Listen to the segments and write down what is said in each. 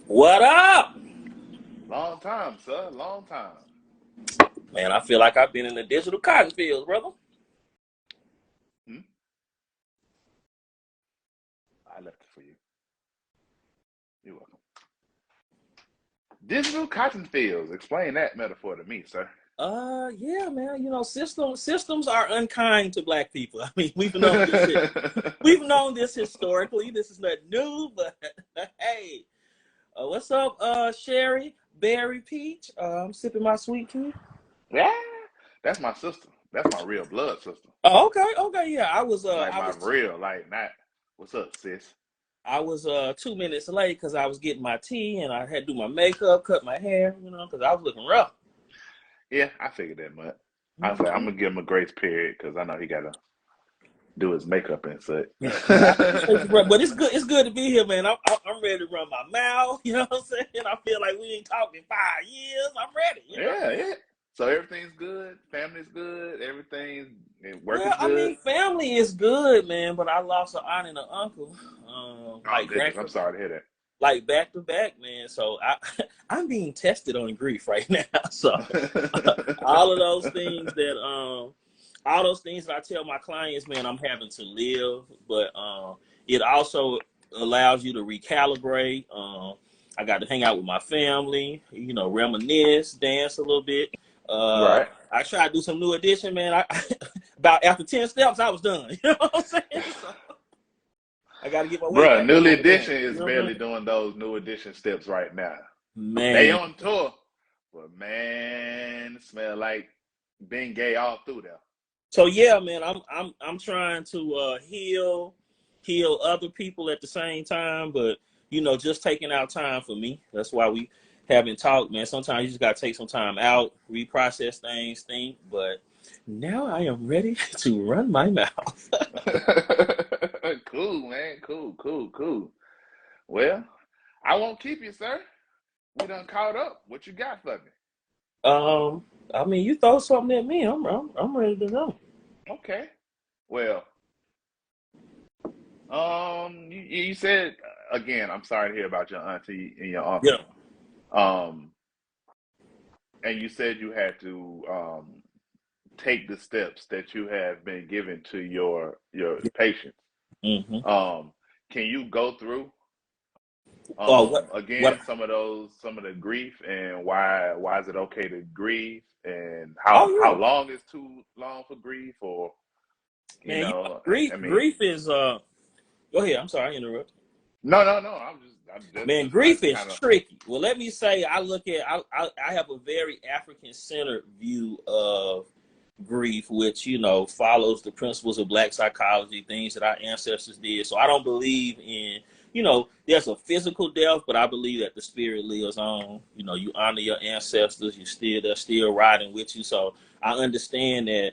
What up? Long time, sir. Long time. Man, I feel like I've been in the digital cotton fields, brother. Hmm? I left it for you. You're welcome. Digital cotton fields. Explain that metaphor to me, sir. Yeah, man. You know, systems are unkind to black people. I mean, we've known this historically. This is not new, but hey, what's up, Sherry, Berry, Peach? I'm sipping my sweet tea. Yeah, that's my sister. That's my real blood sister. Oh, okay, yeah. I was, Like my real, like not. What's up, sis? 2 minutes late because I was getting my tea and I had to do my makeup, cut my hair, because I was looking rough. Yeah, I figured that much. I was like, I'm Mhm. gonna give him a grace period because I know he gotta do his makeup and such. Yeah, I appreciate you, bro. But it's good. It's good to be here, man. I'm ready to run my mouth. You know what I'm saying? I feel like we ain't talked in 5 years. I'm ready. Yeah, yeah. So everything's good. Family's good. Work Well, is I mean, good. family is good, man. But I lost an aunt and an uncle, Oh goodness, I'm sorry to hear that. like back to back, man. So I'm being tested on grief right now. So all of those things that all those things that I tell my clients, man, I'm having to live, but it also allows you to recalibrate. I got to hang out with my family, reminisce, dance a little bit. Right. I tried to do some new edition, man. About after 10 steps, I was done. You know what I'm saying? So I got to get my way Bruh, back up Newly on the dance. Edition You is know what I'm barely saying? doing those new edition steps right now. They Man. on tour, but man, smell like being gay all through there. So yeah, man, I'm trying to heal other people at the same time, but just taking out time for me. That's why we haven't talked, man. Sometimes you just gotta take some time out, reprocess things, think. But now I am ready to run my mouth. Cool, man. Cool. Well, I won't keep you, sir. We done caught up. What you got for me? um, I mean, you throw something at me, I'm ready to go. Okay. Well, you said again. I'm sorry to hear about your auntie and your Yeah. uncle. Um, and you said you had to take the steps that you have been given to your patients. Mm-hmm. Um, can you go through Oh, what again what? some of the grief and why is it okay to grieve and Oh how yeah, long is too long for grief or man. I Grief mean grief is Go ahead. I'm sorry, I interrupted. no Man, that's what I grief just is kind of tricky. Well, let me say, I have a very African centered view of grief, which follows the principles of Black psychology, things that our ancestors did. So I don't believe in there's a physical death, but I believe that the spirit lives on. You honor your ancestors. They're still riding with you. So I understand that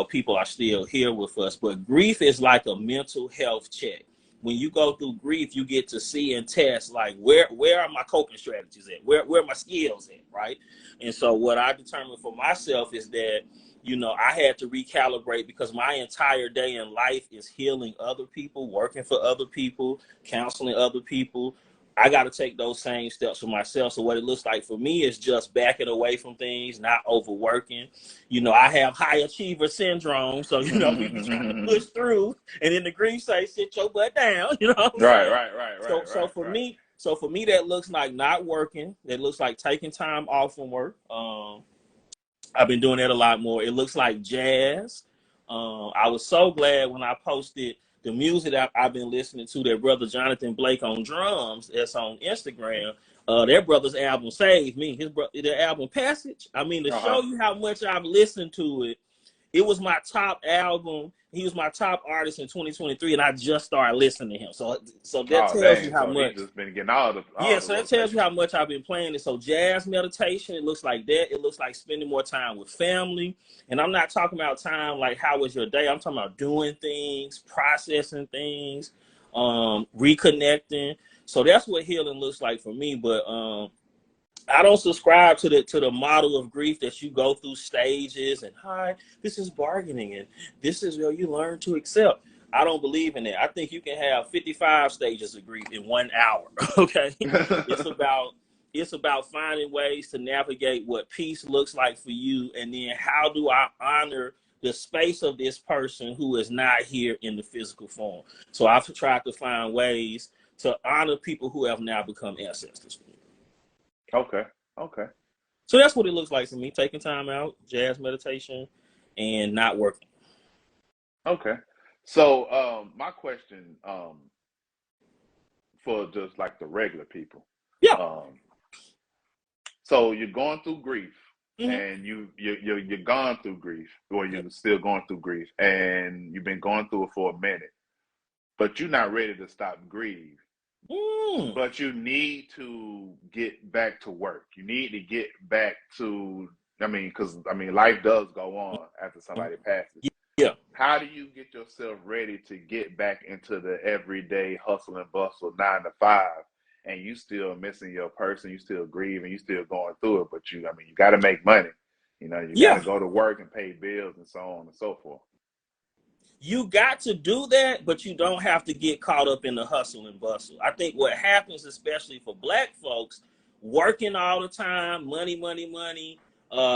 people are still here with us. But grief is like a mental health check. When you go through grief, you get to see and test like where are my coping strategies at? Where are my skills at, right? And so what I determined for myself is that I had to recalibrate because my entire day in life is healing other people, working for other people, counseling other people. I got to take those same steps for myself. So what it looks like for me is just backing away from things, not overworking. I have high achiever syndrome, so we be trying to push through, and then the grief say, "Sit your butt down." You know what I'm right saying? right right So, right so right for right me, so for me, that looks like not working. That looks like taking time off from work. I've been doing that a lot more. It looks like jazz. I was so glad when I posted the music that I've been listening to. That brother Jonathan Blake on drums. That's on Instagram. That brother's album saved me. Their album Passage. I mean, to uh-huh show you how much I've listened to it, it was my top album. He was my top artist in 2023, and I just started listening to him. So that oh tells you dang how so he much. just been getting Yeah, all the so that tells you rotation how much I've been playing it. So jazz meditation, it looks like that. It looks like spending more time with family. And I'm not talking about time like how was your day. I'm talking about doing things, processing things, reconnecting. So that's what healing looks like for me. But I don't subscribe to the model of grief that you go through stages and hi, this is bargaining and this is where you learn to accept. I don't believe in that. I think you can have 55 stages of grief in 1 hour. Okay. It's about finding ways to navigate what peace looks like for you, and then how do I honor the space of this person who is not here in the physical form. So I've tried to find ways to honor people who have now become ancestors for me. Okay. Okay. So that's what it looks like to me: taking time out, jazz meditation, and not working. Okay. So, my question, for just like the regular people, Yeah. um, so you're going through grief, Mm-hmm. and you're gone through grief, or Yeah. you're still going through grief, and you've been going through it for a minute, but you're not ready to stop grief. Mm. But you need to get back to work. You need to get back to, I mean, because I mean, life does go on after somebody passes. Yeah. How do you get yourself ready to get back into the everyday hustle and bustle 9 to 5, and you still missing your person, you still grieving, you still going through it, but I mean, you got to make money. You know, you got to Yeah. go to work and pay bills and so on and so forth. You got to do that, but you don't have to get caught up in the hustle and bustle. I think what happens, especially for Black folks, working all the time, money, money, money,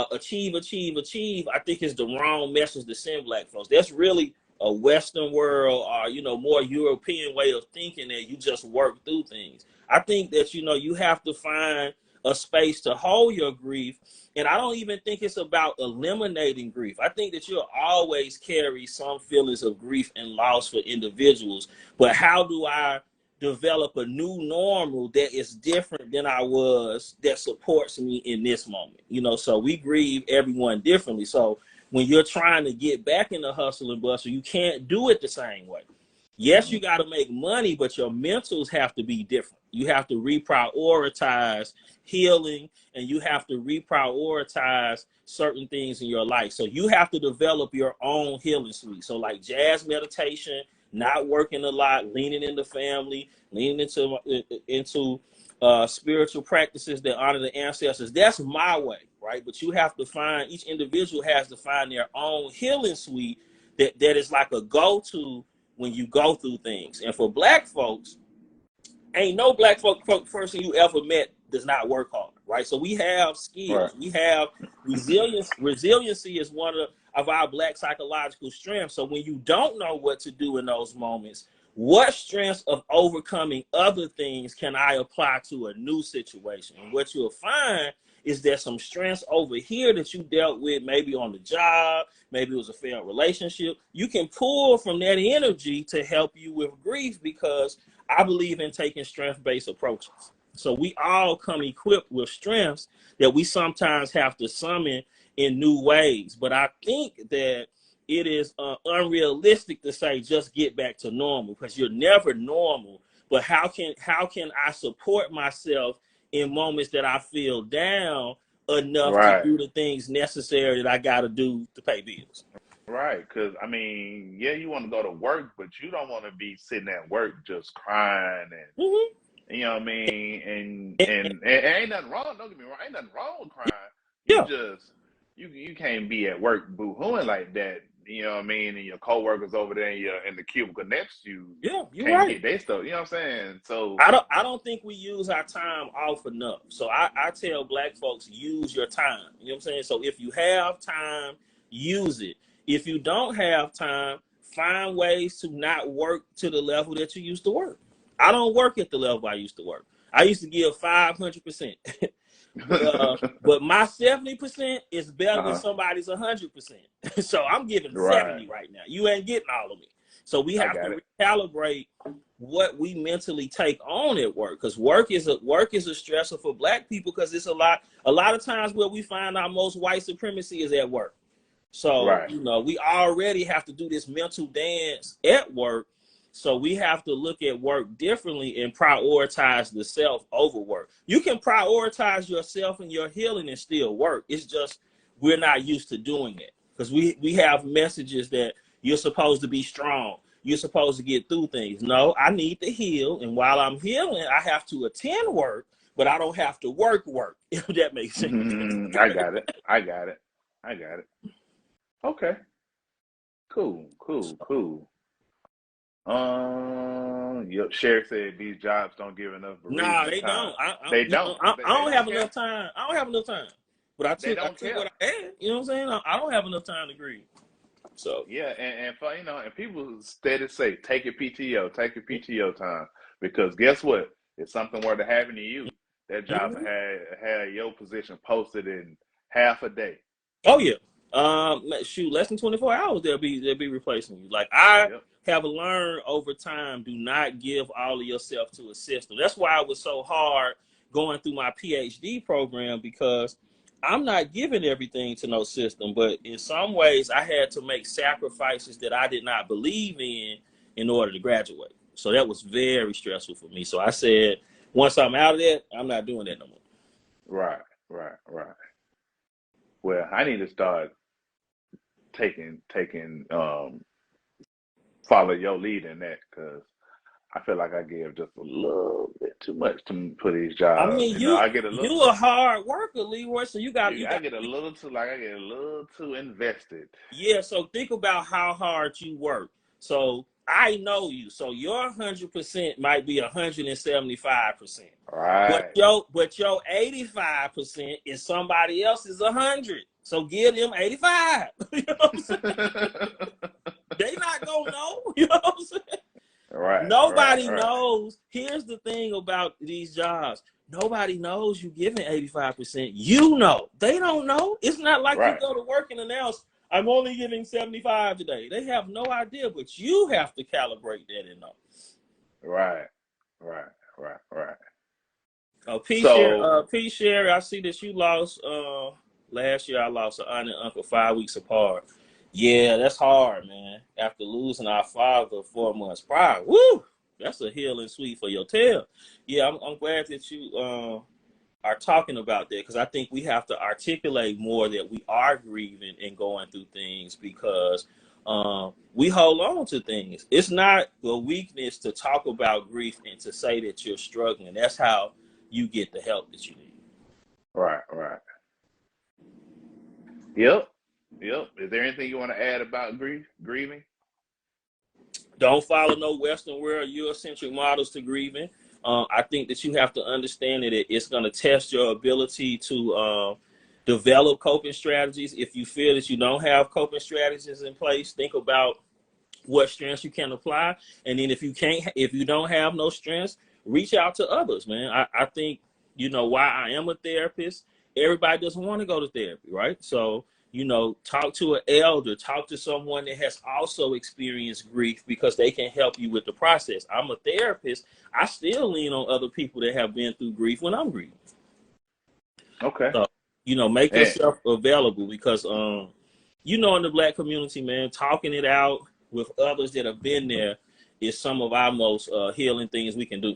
achieve, achieve, achieve, I think is the wrong message to send Black folks. That's really a Western world, or more European way of thinking, that you just work through things. I think that you have to find a space to hold your grief. And I don't even think it's about eliminating grief. I think that you'll always carry some feelings of grief and loss for individuals. But how do I develop a new normal that is different than I was, that supports me in this moment? So we grieve everyone differently. So when you're trying to get back in the hustle and bustle, you can't do it the same way. Yes, Mm-hmm. you got to make money, but your mentals have to be different. You have to reprioritize healing, and you have to reprioritize certain things in your life. So you have to develop your own healing suite. So like jazz meditation, not working a lot, leaning into family, leaning into spiritual practices that honor the ancestors. That's my way, right? But you have to find, each individual has to find their own healing suite that is like a go-to when you go through things. And for Black folks, ain't no Black folk person you ever met does not work hard, right? So we have Right. skills, we have resilience. Resiliency is one of our Black psychological strengths. So when you don't know what to do in those moments, what strengths of overcoming other things can I apply to a new situation? And what you'll find is there's some strengths over here that you dealt with, maybe on the job, maybe it was a failed relationship. You can pull from that energy to help you with grief, because I believe in taking strength-based approaches. So we all come equipped with strengths that we sometimes have to summon in new ways. But I think that it is unrealistic to say just get back to normal, because you're never normal. But how can I support myself in moments that I feel down enough to Right. do the things necessary that I got to do to pay bills? Right, because I mean, yeah, you want to go to work, but you don't want to be sitting at work just crying, and Mm-hmm. you know what I mean, And, and ain't nothing wrong. Don't get me wrong, ain't nothing wrong with crying. You yeah, just you can't be at work boo-hooing like that. You know what I mean, and your coworkers over there in the cubicle next to you yeah, you're can't right. get their stuff. You know what I'm saying? So I don't think we use our time off enough. So I tell Black folks, use your time. You know what I'm saying? So if you have time, use it. If you don't have time, find ways to not work to the level that you used to work. I don't work at the level I used to work. I used to give 500%. But my 70% is better than uh-huh. somebody's 100%. So I'm giving Right, 70 right now. You ain't getting all of me. So we I have got to it. recalibrate what we mentally take on at work, because work is a stressor for Black people, because it's a lot of times where we find our most white supremacy is at work. So, Right. we already have to do this mental dance at work. So we have to look at work differently and prioritize the self over work. You can prioritize yourself and your healing and still work. It's just we're not used to doing it, because we have messages that you're supposed to be strong. You're supposed to get through things. No, I need to heal. And while I'm healing, I have to attend work, but I don't have to work, if that makes sense. I got it. I got it. I got it. Okay. Cool. Cool. Cool. Sherry said these jobs don't give enough Nah, bereavement they time. don't. They don't. I They don't don't have care. enough time. I don't have enough time. But They I don't took care. what I had. You know what I'm saying? I don't have enough time to grieve. So Yeah, and for and people steady say, take your PTO, take your PTO time. Because guess what? If something were to happen to you, that job mhm. had your position posted in half a day. Oh yeah. Shoot, less than 24 hours they'll be replacing you. Like I Yep. have learned over time, do not give all of yourself to a system. That's why it was so hard going through my PhD program, because I'm not giving everything to no system, but in some ways I had to make sacrifices that I did not believe in order to graduate. So that was very stressful for me. So I said, once I'm out of that, I'm not doing that no more. Right, right. Well, I need to start taking follow your lead in that because I feel like I give just a little bit too much for these I jobs. mean, I get a little, you a hard worker, Leroy. So you got I get a little too like I get a little too invested. yeah. So think about how hard you work. So I know you. So your 100% might be 175%, Right. but your 85% is somebody else's 100. So give them 85. You know what I'm saying? They not gonna know. You know what I'm saying? Nobody Right. knows. Here's the thing about these jobs. Nobody knows you giving 85%. You know. They don't know. It's not like you Right. go to work and announce, I'm only giving 75 today. They have no idea, but you have to calibrate that and know. Right. Right. So, P Sherry, I see that you lost last year. I lost an aunt and uncle 5 weeks apart. Yeah, that's hard, man. After losing our father 4 months prior, woo, that's a healing sweet for your tail. Yeah, I'm glad that you are talking about that, because I think we have to articulate more that we are grieving and going through things, because we hold on to things. It's not a weakness to talk about grief and to say that you're struggling. That's how you get the help that you need. right. Yep. Is there anything you want to add about grieving? Don't follow no Western world Eurocentric models to grieving. I think that you have to understand that it's going to test your ability to develop coping strategies. If you feel that you don't have coping strategies in place, think about what strengths you can apply. And then if you don't have no strengths, reach out to others, man. I think, why I am a therapist, everybody doesn't want to go to therapy, right? So, talk to an elder, talk to someone that has also experienced grief, because they can help you with the process. I'm a therapist. I still lean on other people that have been through grief when I'm grieving. Okay. So, make And yourself available, because, in the Black community, man, talking it out with others that have been there is some of our most healing things we can do.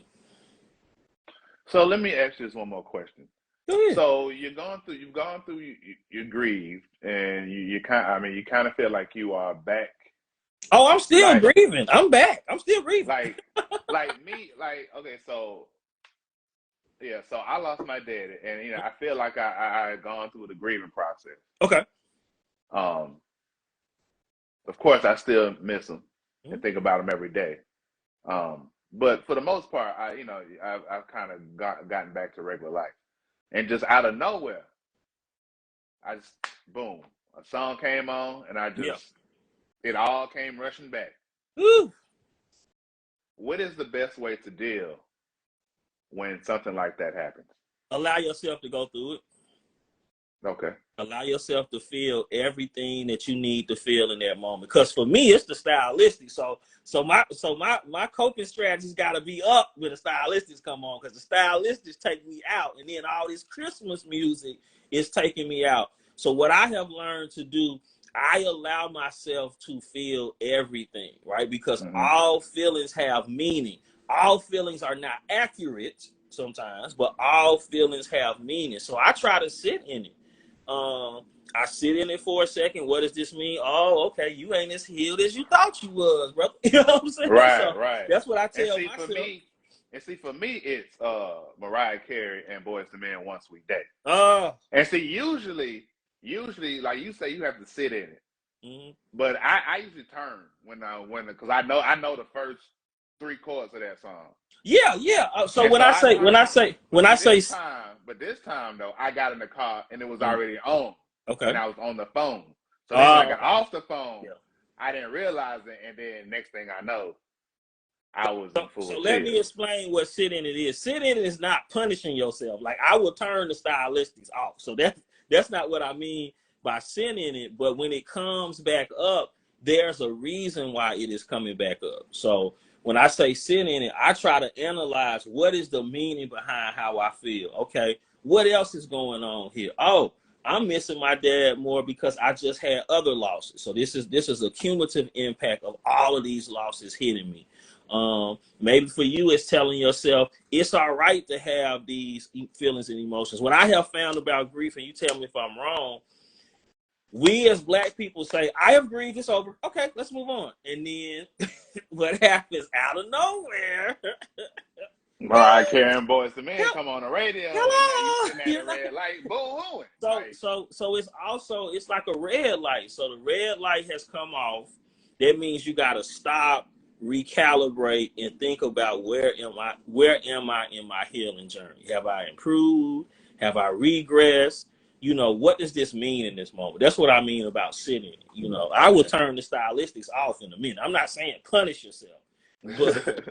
so let me ask you this one more question. Go ahead. So you've gone through, you grieved, and you kind of feel like you are back. Oh, I'm still Like, grieving. I'm back. I'm still grieving. like me, okay, so yeah, so I lost my dad, and I feel like I had gone through the grieving process. Okay. Um, of course, I still miss him Mhm. and think about him every day. But for the most part, I've kind of gotten back to regular life, and just out of nowhere, I just boom, a song came on, and Yeah. it all came rushing back. Woo. What is the best way to deal when something like that happens? Allow yourself to go through it. Okay. Allow yourself to feel everything that you need to feel in that moment. Because for me, it's the stylistic. So my coping strategies got to be up when the stylistics come on, because the stylistics take me out, and then all this Christmas music is taking me out. So what I have learned to do, I allow myself to feel everything, right? Because Mm-hmm. all feelings have meaning. All feelings are not accurate sometimes, but all feelings have meaning. So I try to sit in it. I sit in it for a second. What does this mean? Oh, okay, you ain't as healed as you thought you was, brother. You know what I'm saying? So Right. that's what I And tell see, myself. for me, it's Mariah Carey and Boyz II Men, One Sweet Day. Uh, And see, usually, like you say, you have to sit in it. Mm-hmm. But I usually turn because I know the first 3 chords of that song. Yeah, yeah. So And when so I I say turn. when I say But this time though, I got in the car and it was mm, already on, and okay. I was on the phone. So then when I Oh, got okay. off the phone, Yeah. I didn't realize it, and then next thing I know, I was So, in full so let me tilt. explain what sit in it is. Sit in it is not punishing yourself. Like I will turn the stylistics off. So that's not what I mean by sit in it. But when it comes back up, there's a reason why it is coming back up. So when I say sit in it, I try to analyze what is the meaning behind how I feel. Okay, what else is going on here? Oh, I'm missing my dad more because I just had other losses. So this is a cumulative impact of all of these losses hitting me. Maybe for you, it's telling yourself it's all right to have these feelings and emotions. What I have found about grief, and you tell me if I'm wrong, we as Black people say, I have grieved, it's over. Okay, let's move on. And then what happens out of nowhere? Mariah Carey and Boys to Men Help, come on the radio, and now you hello, sitting at the red light, boo-hooing. Like, so it's like a red light. So the red light has come off. That means you got to stop, recalibrate, and think about where am I in my healing journey? Have I improved? Have I regressed? What does this mean in this moment? That's what I mean about sitting. I will turn the stylistics off in a minute. I'm not saying punish yourself, but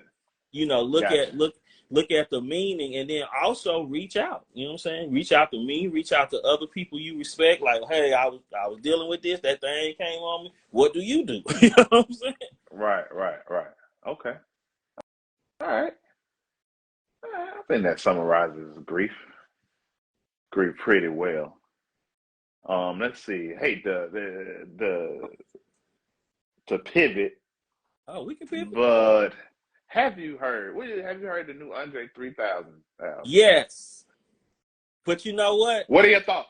look gotcha. at the meaning, and then also reach out. You know what I'm saying? Reach out to me, reach out to other people you respect. Like, hey, I was dealing with this, that thing came on me. What do you do? You know what I'm saying? Right. Okay. All right. I think that summarizes grief pretty well. Let's see. Hey, the to pivot, Oh, we can pivot. but have you heard? Have you heard the new Andre 3000 album? Yes, but you know what? What are your thoughts?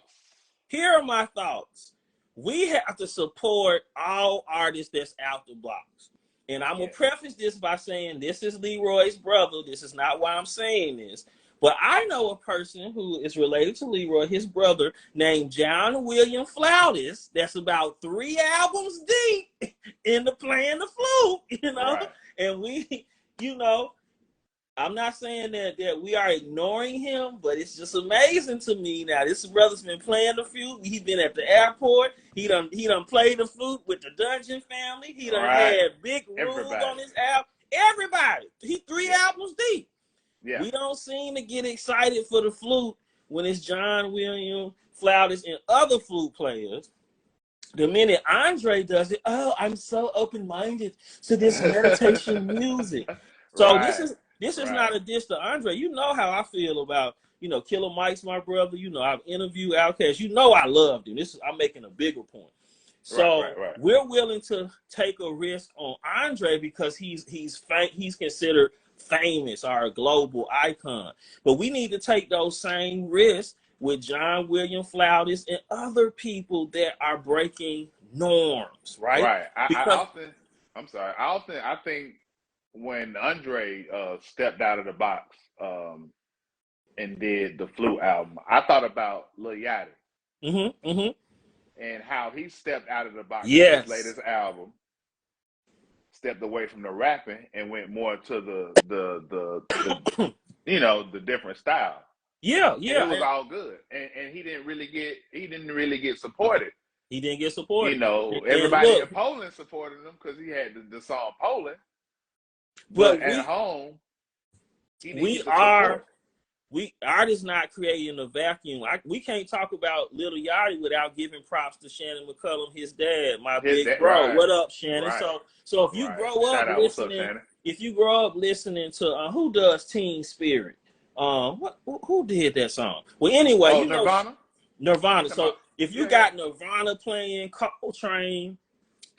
Here are my thoughts. We have to support all artists that's out the blocks. And I'm going to preface this by saying this is Leroy's brother. This is not why I'm saying this. But I know a person who is related to Leroy, his brother, named John William Flautis, that's about 3 albums deep into playing the flute. Right. And we, you know, I'm not saying that we are ignoring him, but it's just amazing to me. Now, this brother's been playing the flute. He's been at the airport. He done played the flute with the Dungeon family. He done Right. had Big Rules on his album. Everybody. He 3 albums deep. Yeah. We don't seem to get excited for the flute when it's John Williams, Flautis, and other flute players. The minute Andre does it, oh, I'm so open-minded to this meditation music. So Right. this is Right. not a diss to Andre. You know how I feel about, Killer Mike's my brother. I've interviewed Outkast. I loved him. I'm making a bigger point. So Right. we're willing to take a risk on Andre because he's considered famous or a global icon. But we need to take those same risks with John William Flautis and other people that are breaking norms, right? Right. Because I think when Andre stepped out of the box and did the Flute album, I thought about Lil Yachty and how he stepped out of the box with his yes. latest album, stepped away from the rapping and went more to the different style. Yeah. And it was all good. And he didn't really get supported. He didn't get supported. Everybody in Poland supported him because he had the song Poland. But at home, he didn't get the support. Artists not creating a vacuum. We can't talk about Lil Yachty without giving props to Shannon McCullum, his dad, big bro. Right. What up, Shannon? Right. So if you grow up listening to who does Teen Spirit, who did that song? Well, anyway, Nirvana. So if you got Nirvana playing Coltrane,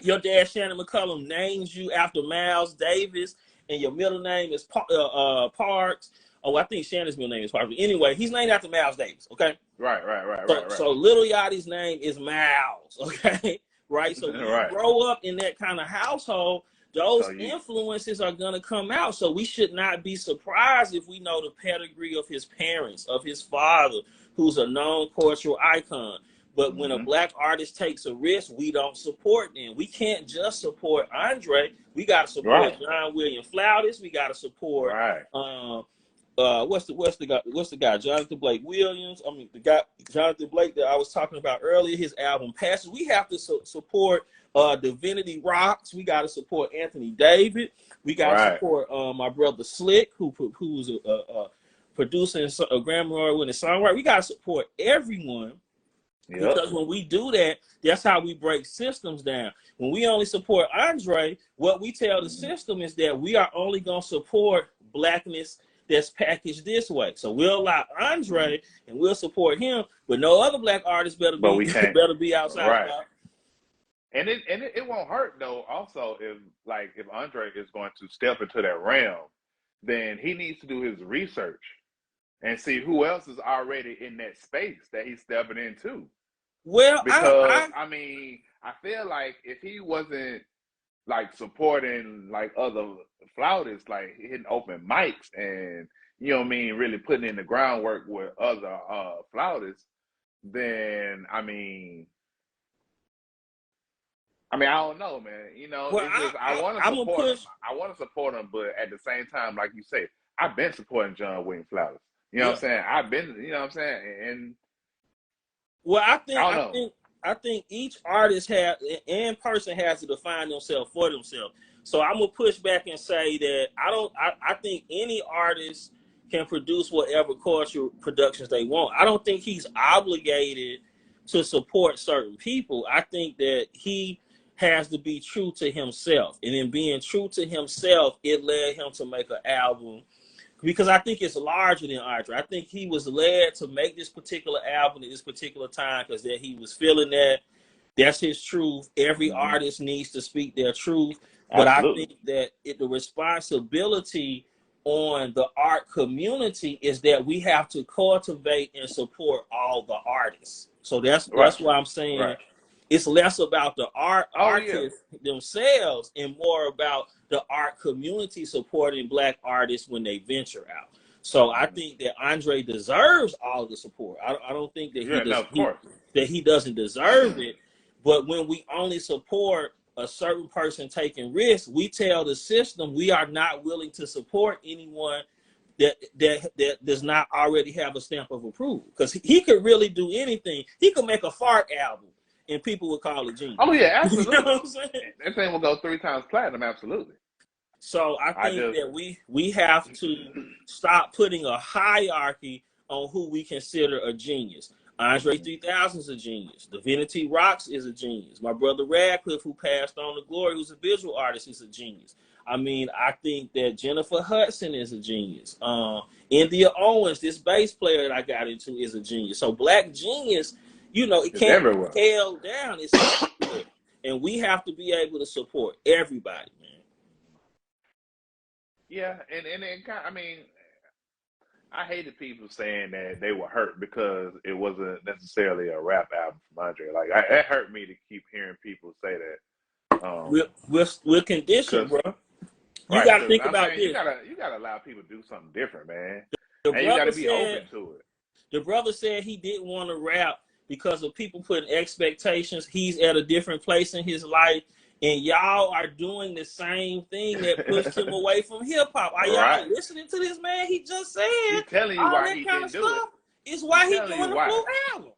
your dad Shannon McCullum names you after Miles Davis, and your middle name is Parks. Oh, I think Shannon's middle name is Parks. Anyway, he's named after Miles Davis. Okay. Right. So Lil Yachty's name is Miles. Okay. Right. So when you grow up in that kind of household, those influences are going to come out. So we should not be surprised if we know the pedigree of his parents, of his father, who's a known cultural icon. But when a black artist takes a risk, we don't support them. We can't just support Andre. We got to support John William Flowers. We got to support what's the guy Jonathan Blake Williams. I mean, the guy Jonathan Blake that I was talking about earlier. His album Passes. We have to support Divinity Rocks. We got to support Anthony David. We got to support my brother Slick, who's a producer and a Grammy Award-winning songwriter. We got to support everyone. Because when we do that, that's how we break systems down. When we only support Andre, what we tell the system is that we are only going to support blackness that's packaged this way. So we'll allow Andre and we'll support him, but no other black artist better be outside. And it won't hurt though. Also, if Andre is going to step into that realm, then he needs to do his research and see who else is already in that space that he's stepping into. Well, because I feel like if he wasn't like supporting like other flautists, like hitting open mics and really putting in the groundwork with other flautists, then I don't know, man. I want to support him, but at the same time, like you say, I've been supporting John Williams Flowers. You know what I'm saying? I've been, and well, I think each artist and person has to define themselves for themselves. So I'm gonna push back and say that I think any artist can produce whatever cultural productions they want. I don't think he's obligated to support certain people. I think that he has to be true to himself, and in being true to himself, it led him to make an album. Because I think it's larger than Andre. I think he was led to make this particular album at this particular time because that he was feeling that. That's his truth. Every artist needs to speak their truth. But I think that the responsibility on the art community is that we have to cultivate and support all the artists. So that's why I'm saying it's less about the artists themselves and more about the art community supporting black artists when they venture out. So I think that Andre deserves all the support. I don't think that he doesn't deserve it. But when we only support a certain person taking risks, we tell the system we are not willing to support anyone that does not already have a stamp of approval. Because he could really do anything. He could make a fart album and people would call it genius. Oh yeah, absolutely. You know what I'm saying? That thing will go 3 times platinum, absolutely. So I think that we have to stop putting a hierarchy on who we consider a genius. Andre 3000 is a genius. Divinity Rocks is a genius. My brother Radcliffe, who passed on to glory, who's a visual artist, is a genius. I think that Jennifer Hudson is a genius. India Owens, this bass player that I got into, is a genius. So black genius, it can't be held down. It's everywhere. And we have to be able to support everybody, man. Yeah, and I hated people saying that they were hurt because it wasn't necessarily a rap album from Andre. Like, it hurt me to keep hearing people say that. We're conditioned, bro. You got to think about this. You gotta allow people to do something different, man. And you got to be open to it. The brother said he didn't want to rap because of people putting expectations. He's at a different place in his life. And y'all are doing the same thing that pushed him away from hip hop. Are y'all listening to this man? He just said he's telling you why he didn't do it. It's why he doing a full album.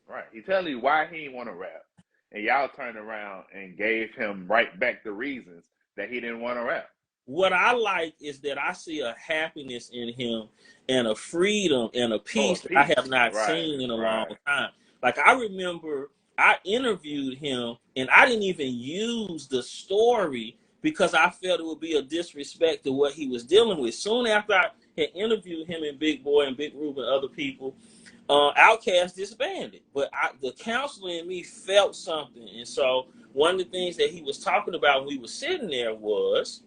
Right. He's telling you why he didn't want to rap. And y'all turned around and gave him right back the reasons that he didn't want to rap. What I like is that I see a happiness in him and a freedom and a peace that I have not seen in a long time. Like, I remember I interviewed him and I didn't even use the story because I felt it would be a disrespect to what he was dealing with. Soon after I had interviewed him and Big Boy and Big Ruben and other people, Outkast disbanded. But the counselor in me felt something. And so one of the things that he was talking about when we were sitting there was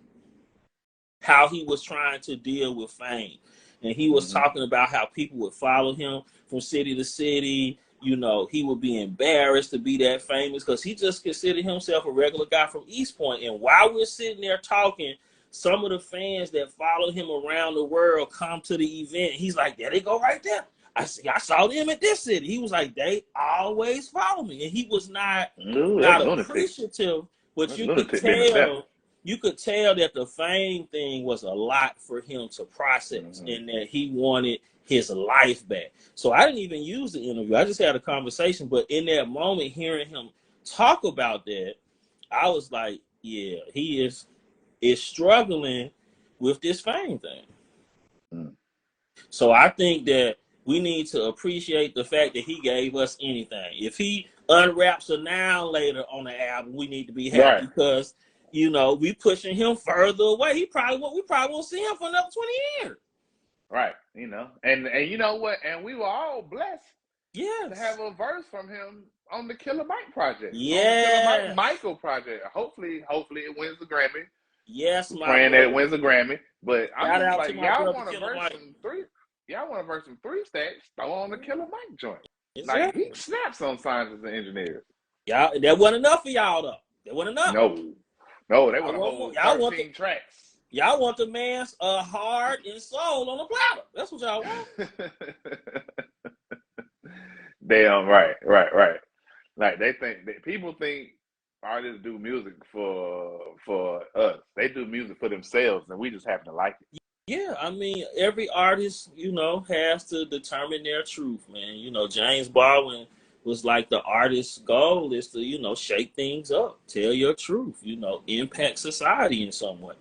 how he was trying to deal with fame. And he was talking about how people would follow him from city to city. He would be embarrassed to be that famous because he just considered himself a regular guy from East Point. And while we're sitting there talking, some of the fans that follow him around the world come to the event. He's like, there they go right there. I saw them at this city. He was like, they always follow me. And he was not Ooh, that's lunatic. appreciative, but That's you could lunatic business there. tell that the fame thing was a lot for him to process and that he wanted his life back. So I didn't even use the interview. I just had a conversation. But in that moment, hearing him talk about that, I was like, yeah, he is struggling with this fame thing. So I think that we need to appreciate the fact that he gave us anything. If he unwraps a noun later on the album, we need to be happy because, you know, we pushing him further away. We probably won't see him for another 20 years. Right. You know, and you know what? And we were all blessed to have a verse from him on the Killer Mike project. Yeah. On the Killer Michael project. Hopefully it wins the Grammy. Yes, my praying that it wins a Grammy. But I'm just like, y'all want to verse some three. Y'all want to verse some 3 stacks? Throw on the Killer Mike joint. Exactly. Like, he snaps on scientists and engineers. Y'all, that wasn't enough for y'all though. That wasn't enough. No, they want a whole 13 tracks. Y'all want the man's heart and soul on the platter. That's what y'all want. Damn right. Like people think artists do music for us. They do music for themselves, and we just happen to like it. Yeah, I mean, every artist, you know, has to determine their truth, man. You know, James Baldwin was like, the artist's goal is to, you know, shake things up, tell your truth, you know, impact society in some way.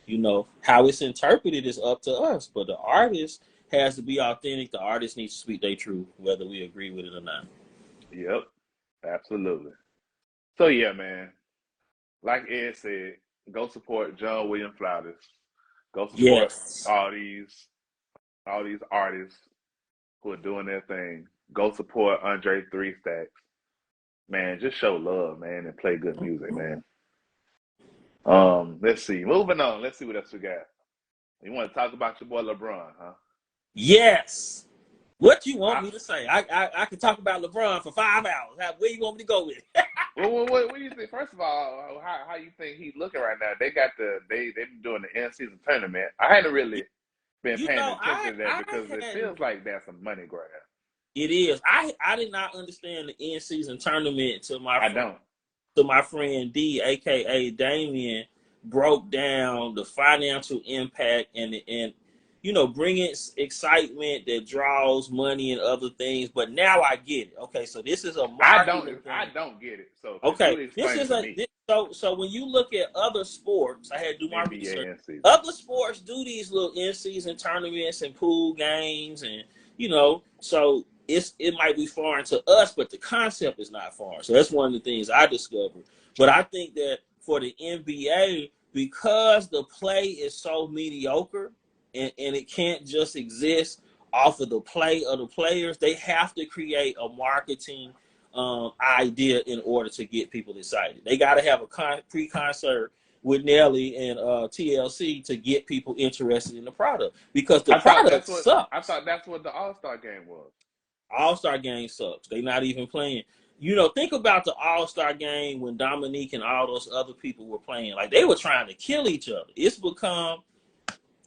You know, how it's interpreted is up to us, but the artist has to be authentic. The artist needs to speak their truth, whether we agree with it or not. Yep, absolutely. So yeah, man, like Ed said, go support John William Flowers. Go support all these artists who are doing their thing. Go support Andre 3 Stacks. Man, just show love, man, and play good music, man. Let's see. Moving on. Let's see what else we got. You want to talk about your boy LeBron, huh? Yes. What you want me to say? I can talk about LeBron for 5 hours. Where you want me to go with it? Well, what do you think? First of all, how you think he's looking right now? They've been doing the end season tournament. I hadn't really been paying attention to that because it feels like there's some money grab. It is. I did not understand the end season tournament till my friend D, aka Damien, broke down the financial impact and you know, bringing excitement that draws money and other things. But now I get it. Okay, so this is a marketing thing. I don't get it. So okay, so when you look at other sports, I had to do my research. Other sports do these little in-season tournaments and pool games, and you know, so it might be foreign to us, but the concept is not foreign. So that's one of the things I discovered. But I think that for the NBA, because the play is so mediocre, and it can't just exist off of the play of the players, they have to create a marketing idea in order to get people excited. They got to have a pre-concert with Nelly and TLC to get people interested in the product, because the product sucks. I thought that's what the All-Star game was. All-Star game sucks. They're not even playing. You know, think about the All-Star game when Dominique and all those other people were playing. Like, they were trying to kill each other. It's become,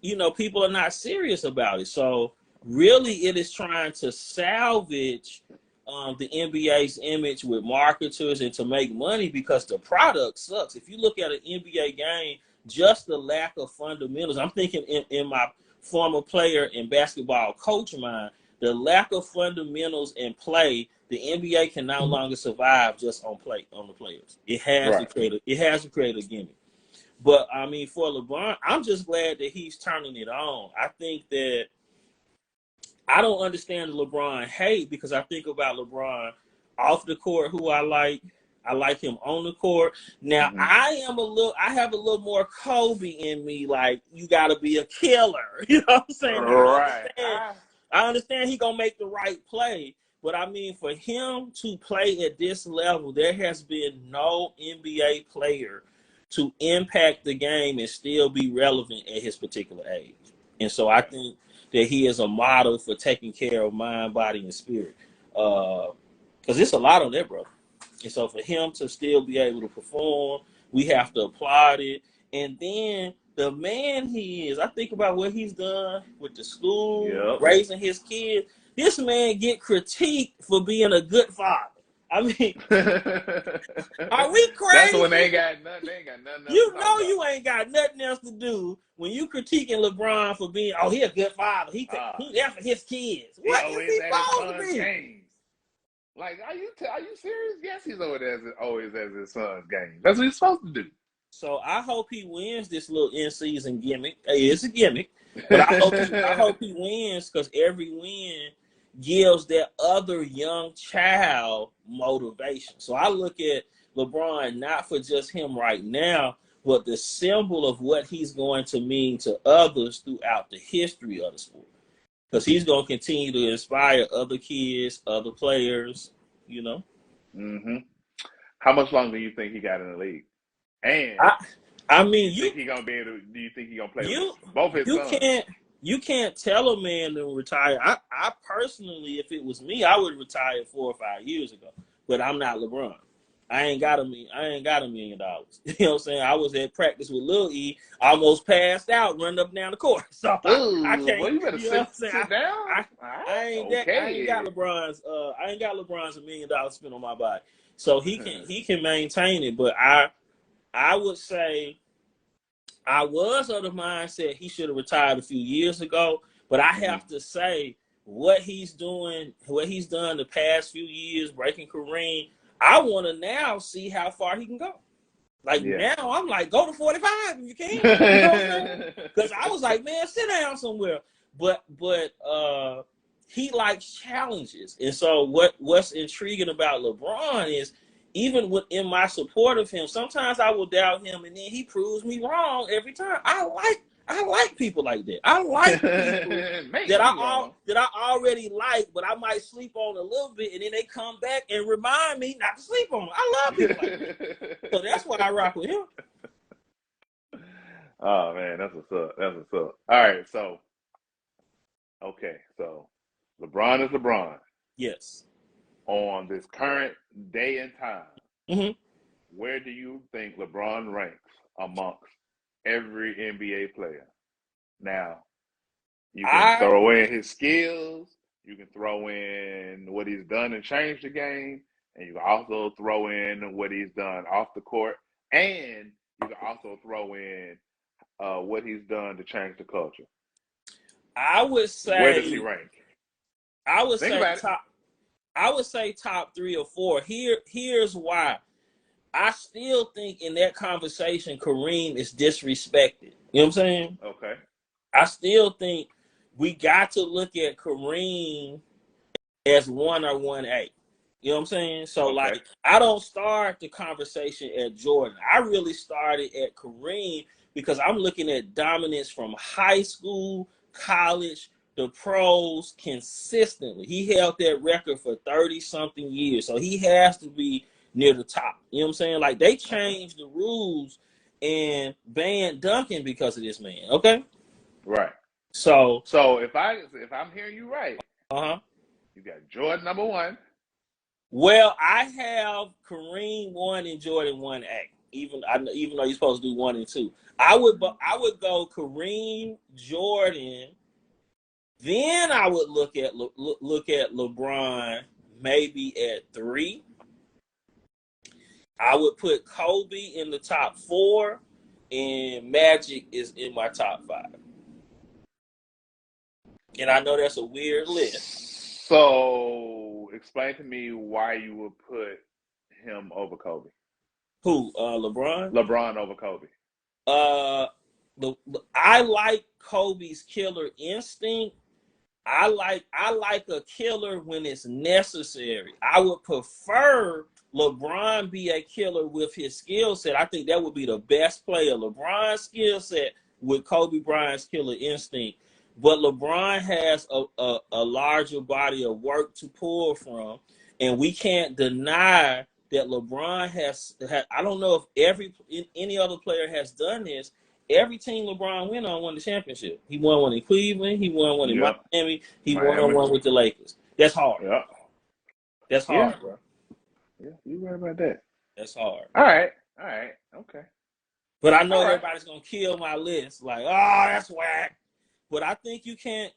you know, people are not serious about it. So really it is trying to salvage the NBA's image with marketers and to make money, because the product sucks. If you look at an NBA game, just the lack of fundamentals. I'm thinking in my former player and basketball coach mind, the lack of fundamentals in play, the NBA can no longer survive just on the players. It has to create a gimmick. But I mean, for LeBron, I'm just glad that he's turning it on. I think that I don't understand the LeBron hate, because I think about LeBron off the court, who I like. I like him on the court. Now, I have a little more Kobe in me. Like, you got to be a killer. You know what I'm saying? Right. I understand he gonna make the right play, but I mean, for him to play at this level, there has been no NBA player to impact the game and still be relevant at his particular age. And so I think that he is a model for taking care of mind, body, and spirit. Because it's a lot on that, bro. And so for him to still be able to perform, we have to applaud it. And then the man he is, I think about what he's done with the school, raising his kids. this man get critiqued for being a good father. I mean, are we That's when they crazy? ain't got nothing. They ain't got nothing else to You talk know about. you ain't got nothing else to do when you critiquing LeBron for being, oh, he a good father. He there for his kids. He What is always he at his supposed to son's be? games. Like, are you serious? Yes, he's always at his son's games. That's what he's supposed to do. So I hope he wins this little in-season gimmick. It's a gimmick, but I hope he wins because every win gives that other young child motivation. So I look at LeBron not for just him right now, but the symbol of what he's going to mean to others throughout the history of the sport. Because he's going to continue to inspire other kids, other players, you know. Mm-hmm. How much longer do you think he got in the league? And I mean, do you think he gonna play with both his you sons? can't tell a man to retire. I personally, if it was me, I would retire 4 or 5 years ago. But I'm not LeBron. I ain't got $1 million. You know what I'm saying? I was at practice with Lil E, almost passed out, running up and down the court. So I can't. Well, you better You know what I'm saying? sit down. I ain't got LeBron's. I ain't got LeBron's $1 million spent on my body. So he can maintain it. But I would say I was of the mindset he should have retired a few years ago. But I have to say what he's done the past few years, breaking Kareem. I want to now see how far he can go. Like now, I'm like, go to 45 if you can. You know what I'm saying? Because I was like, man, sit down somewhere. But he likes challenges, and so what's intriguing about LeBron is even within my support of him, sometimes I will doubt him, and then he proves me wrong every time. I like people like that. I like people that I already like, but I might sleep on a little bit, and then they come back and remind me not to sleep on them. I love people like that. So that's why I rock with him. Oh man, that's what's up. That's what's up. All right, so so LeBron is LeBron. Yes. On this current day and time, Mm-hmm. where do you think LeBron ranks amongst every NBA player? Now, you can throw in his skills, you can throw in what he's done and changed the game, and you can also throw in what he's done off the court, and you can also throw in what he's done to change the culture. I would say, where does he rank? I would Think say about top. I would say top 3 or 4. Here's why. I still think in that conversation, Kareem is disrespected. You know what I'm saying? Okay. I still think we got to look at Kareem as 1 or 1A. You know what I'm saying? So, like, I don't start the conversation at Jordan. I really started at Kareem because I'm looking at dominance from high school, college, the pros consistently. He held that record for 30-something years. So he has to be near the top. You know what I'm saying? Like, they changed the rules and banned dunking because of this man. Okay? Right. So if I'm hearing you right, you got Jordan number 1. Well, I have Kareem 1 and Jordan 1A. Even though you're supposed to do 1 and 2, I would go Kareem, Jordan. Then I would look at LeBron maybe at 3. I would put Kobe in the top 4, and Magic is in my top 5. And I know that's a weird list. So explain to me why you would put him over Kobe. Who? LeBron? LeBron over Kobe. I like Kobe's killer instinct. I like a killer when it's necessary. I would prefer LeBron be a killer with his skill set. I think that would be the best player. LeBron's skill set with Kobe Bryant's killer instinct. But LeBron has a larger body of work to pull from, and we can't deny that LeBron has. I don't know if any other player has done this. Every team LeBron won the championship. He won one in Cleveland. He won one in Miami. He won one with the Lakers. That's hard. Yeah. That's hard, bro. Yeah, you right about that. That's hard. All right. Okay. But I know everybody's gonna kill my list. Like, oh, that's whack. But I think you can't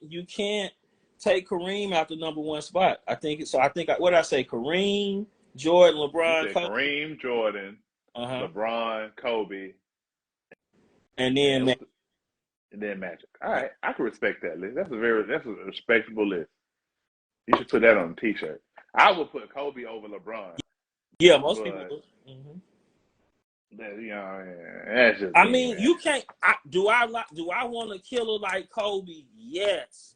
take Kareem out the number one spot. I think so. What did I say? Kareem, Jordan, You LeBron, said Kobe. Kareem, Jordan, Uh-huh. LeBron, Kobe, And and, then and then Magic. All right, I can respect that list. That's a respectable list. You should put that on a T-shirt. I would put Kobe over LeBron, yeah, most people but do. Mm-hmm. you know, that's just I me, mean, man. you can't. Do I want a killer like Kobe? Yes,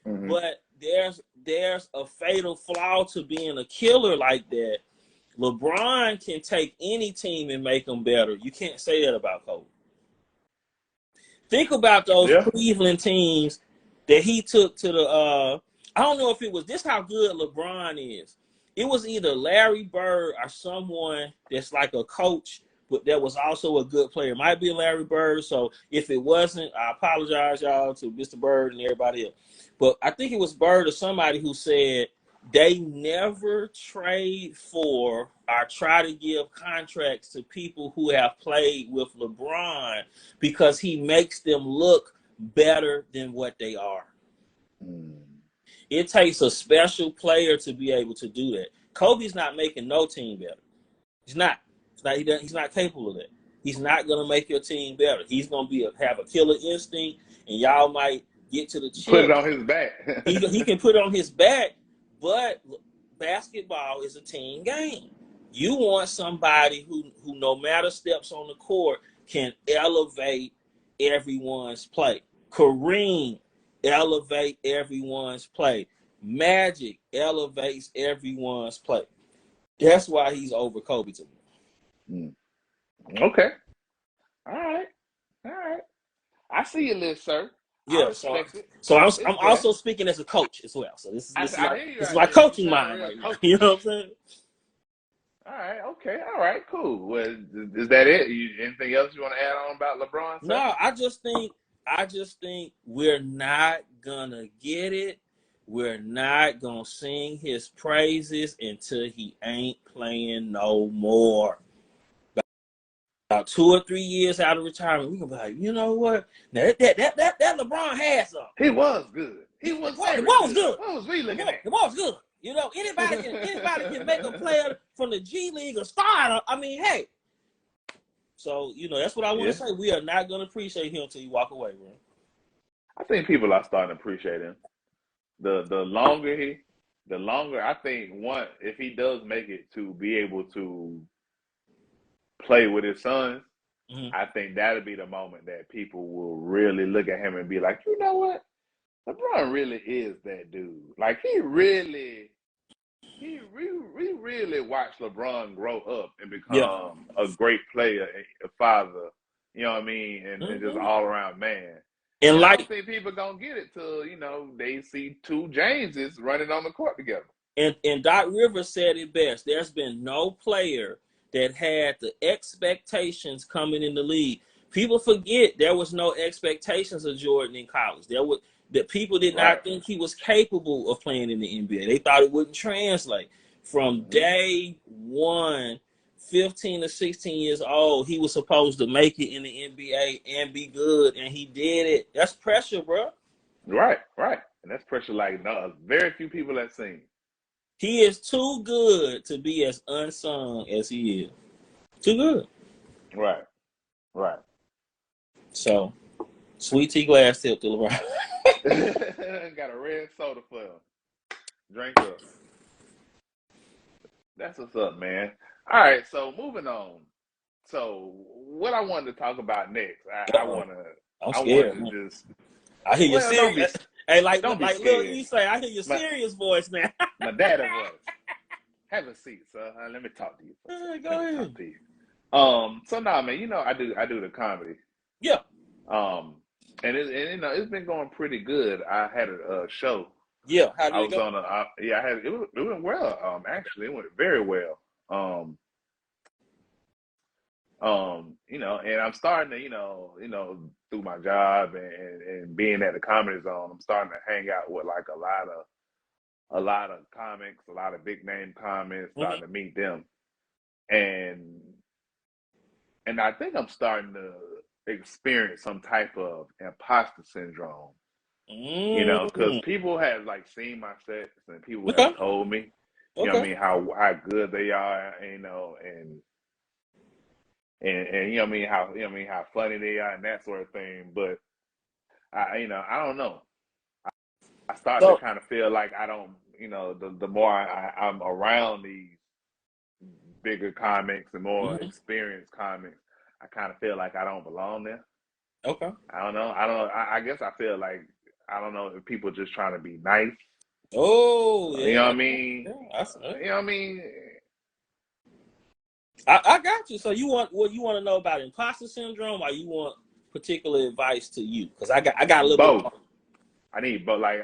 Mm-hmm. but there's a fatal flaw to being a killer like that. LeBron can take any team and make them better. You can't say that about Kobe. Think about those Yeah. Cleveland teams that he took to the. I don't know if it was this how good LeBron is. It was either Larry Bird or someone that's like a coach, but that was also a good player. It might be Larry Bird. So if it wasn't, I apologize, y'all, to Mr. Bird and everybody else. But I think it was Bird or somebody who said they never trade for or try to give contracts to people who have played with LeBron because he makes them look better than what they are. Mm. It takes a special player to be able to do that. Kobe's not making no team better. He's not. He's not capable of that. He's not going to make your team better. He's going to have a killer instinct, and y'all might get to the Put it chip. on his back. He can put it on his back, but basketball is a team game. You want somebody who no matter steps on the court, can elevate everyone's play. Kareem elevate everyone's play. Magic elevates everyone's play. That's why he's over Kobe to me. Okay. All right. All right. I see your list, sir. I Yeah, so respect it. I'm It's fair. also speaking as a coach as well. So this is I like hear you this is out like there. You coaching sound mind real right now. You coachish. know what I'm saying? All right. Okay. All right. Cool. Well, is that it? Anything else you want to add on about LeBron, sir? No, I just think we're not gonna get it. We're not gonna sing his praises until he ain't playing no more. About 2 or 3 years out of retirement, we're gonna be like, you know what? Now that LeBron had something. He was good. He was The very ball was good. good. What was we looking at? The ball was good. You know, anybody can make a player from the G League a starter. I mean, hey. So, you know, that's what I want to Yeah. say. We are not gonna appreciate him until you walk away, bro. I think people are starting to appreciate him. The longer I think if he does make it to be able to play with his sons, Mm-hmm. I think that'll be the moment that people will really look at him and be like, you know what? LeBron really is that dude. Like we really watched LeBron grow up and Yeah. become a great player, a father, you know what I mean, and just Mm-hmm. all around man. And And I don't like think people gonna get it till, they see two Jameses running on the court together. and Doc Rivers said it best. There's been no player that had the expectations coming in the league. People forget there was no expectations of Jordan in college. That people did Right. not think he was capable of playing in the NBA. They thought it wouldn't translate. From Mm-hmm. day one, 15 to 16 years old, he was supposed to make it in the NBA and be good, and he did it. That's pressure, bro. Right, right. And that's pressure like no, very few people have seen. He is too good to be as unsung as he is. Too good. Right, right. So, sweet tea glass tip to LeBron. Got a red soda for him. Drink up. That's what's up, man. All right, so moving on. So what I wanted to talk about next, I Uh-oh. want to, I'm I want scared, to man. just, I hear your well, serious. Hey, don't be Lil scared. E say, I hear your My, serious voice now. my daddy voice. Have a seat, sir. Let me talk to you. Go ahead. Talk to you. So now, man, I do the comedy. Yeah. Um, it's been going pretty good. I had a show. Yeah. How I did it was go? on it went well. Actually, it went very well. And I'm starting to, through my job and being at the comedy zone, I'm starting to hang out with like a lot of comics, a lot of big name comics, Mm-hmm. starting to meet them. And I think I'm starting to experience some type of imposter syndrome. You know, because Mm. people have like seen my sets and people have Okay. told me, you know what I Okay. mean, how good they are, you know, and you know what I mean, how funny they are and that sort of thing. But I don't know. I start to So, kind of feel like I don't, the more I'm around these bigger comics and more mhm. experienced comics, I kind of feel like I don't belong there. Okay. I don't know. I don't know. I guess I feel like I don't know if people just trying to be nice. Oh, You know yeah. what I mean? Yeah, I see. You know what I mean? I got you. So you want what you want to know about imposter syndrome, or you want particular advice to you? Because I got a little bit of Both. both. I need both. Like,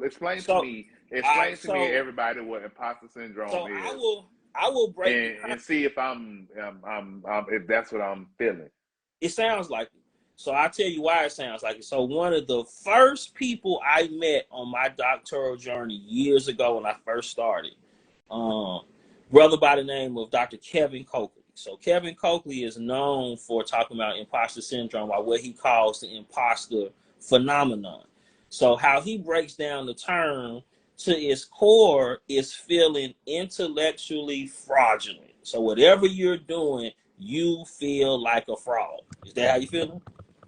explain to So, me, I so everybody, what imposter syndrome so I is, will I will break it down. and see if if that's what I'm feeling. It sounds like it. So I'll tell you why it sounds like it. So one of the first people I met on my doctoral journey years ago when I first started, um, brother by the name of Dr. Kevin Coakley. So Kevin Coakley is known for talking about imposter syndrome, or what he calls the imposter phenomenon. So how he breaks down the term to its core is feeling intellectually fraudulent. So whatever you're doing, you feel like a fraud. Is that how you feel?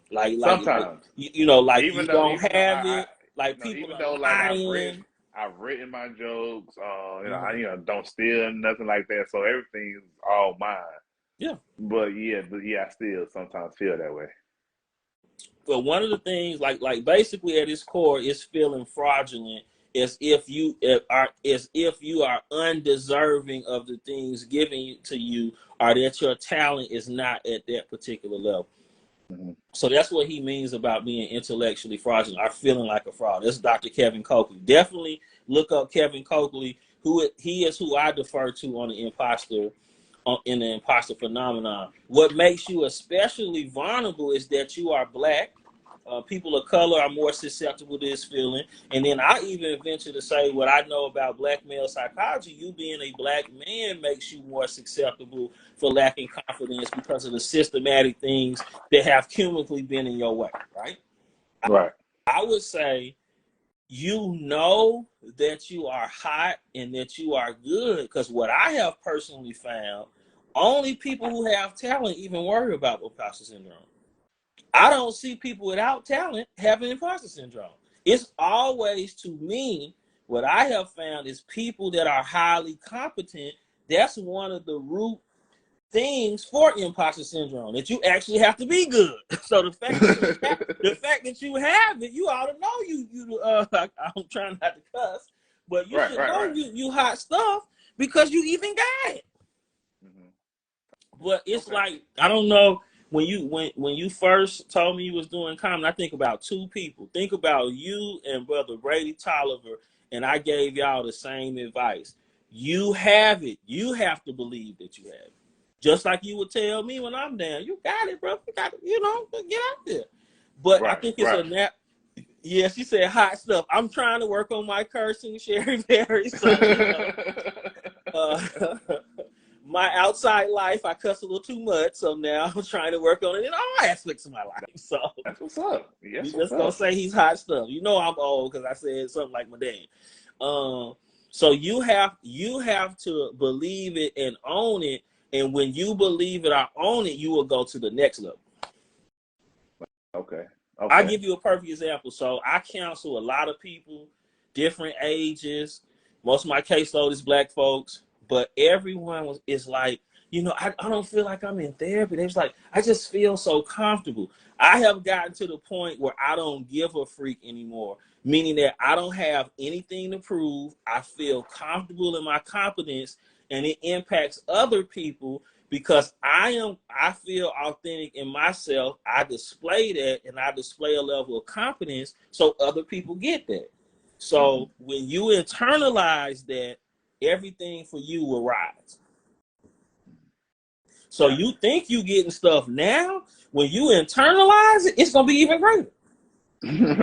Like Sometimes, like you don't even though have it. Like people even are though like lying. I've written my jokes, I Mhm. don't steal nothing like that, so everything's all mine. Yeah. But yeah, I still sometimes feel that way. But one of the things, like basically at its core, is feeling fraudulent, as if you are undeserving of the things given to you, or that your talent is not at that particular level. Mm-hmm. So that's what he means about being intellectually fraudulent or feeling like a fraud. That's Dr. Kevin Coakley. Definitely look up Kevin Coakley, he is who I defer to on the imposter in the imposter phenomenon. What makes you especially vulnerable is that you are black. People of color are more susceptible to this feeling. And then I even venture to say what I know about black male psychology. You being a black man makes you more susceptible for lacking confidence because of the systematic things that have cumulatively been in your way, right? Right. I would say you know that you are hot and that you are good, because what I have personally found, only people who have talent even worry about imposter syndrome. I don't see people without talent having imposter syndrome. It's always, to me, what I have found is people that are highly competent. That's one of the root things for imposter syndrome, that you actually have to be good. So the fact that you have it, you ought to know I'm trying not to cuss, but you Right, should right, know right. you hot stuff because you even got it. Hmm. But it's Okay. like, I don't know, when you first told me you was doing comedy, I think about two people. Think about you and brother Brady Tolliver, and I gave y'all the same advice. You have it. You have to believe that you have it. Just like you would tell me when I'm down, you got it, bro. You got it, get out there. But I Right, think it's right. a nap. Yeah, she said hot stuff. I'm trying to work on my cursing, Sherry Berry. So, uh, my outside life, I cuss a little too much. So now I'm trying to work on it in all aspects of my life. So That's what's up. you Yes, what's just gonna up. say he's hot stuff. You know I'm old because I said something like my dad. So you have to believe it and own it. And when you believe it or own it, you will go to the next level. Okay. I'll Okay. give you a perfect example. So I counsel a lot of people, different ages. Most of my caseload is black folks, but everyone is like, I don't feel like I'm in therapy. They was like, I just feel so comfortable. I have gotten to the point where I don't give a freak anymore, meaning that I don't have anything to prove. I feel comfortable in my competence, and it impacts other people because I feel authentic in myself. I display that, and I display a level of confidence so other people get that. Hmm. So when you internalize that, everything for you will rise. So Got you think you getting stuff now, when you internalize it, it's gonna be even greater. you.